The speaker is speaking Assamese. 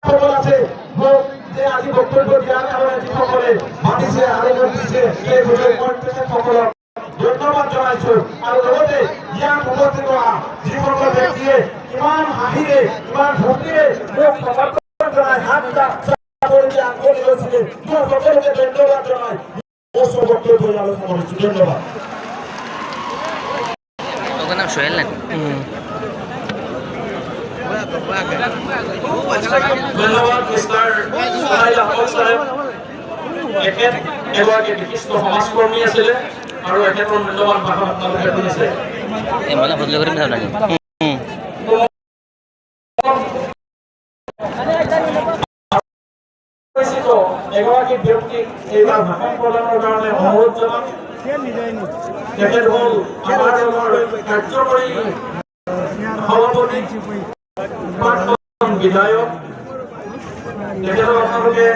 সকল আছে যে আজি বক্তব্য দিয়াৰ কাৰণে যিসকলে মাতিছে আৰু দিছে এই সকলক ধন্যবাদ জনাইছো আৰু লগতে ইয়াত উপস্থিত হোৱা যিসকল ব্যক্তিয়ে ইমান হাঁহিৰে ইমান ফূৰ্তিৰে মোক সমৰ্থন জনাই হাত আগবাঢ়ি গৈছিলে সকলোকে ধন্যবাদ জনাই মোৰ বক্তব্য আলোচনা কৰিছো ধন্যবাদ সোহেল না ধন্যবাদ মিস্টাৰ সোহাইল আহমদ সাহেব এগৰাকী বিশিষ্ট সমাজকৰ্মী আছিলে আৰু এখেতৰ মূল্যৱান ভাষণ আপোনালোকে শুনিছে মানে বদলি কৰিম নালাগে এগৰাকী ব্যক্তিক এইবাৰ ভাষণ প্ৰদানৰ কাৰণে অনুৰোধ জনাম তেখেত হ'ল আমাৰ দলৰ কাৰ্যকৰী সভাপতি বিধায়ক তেখেতক আপোনালোকে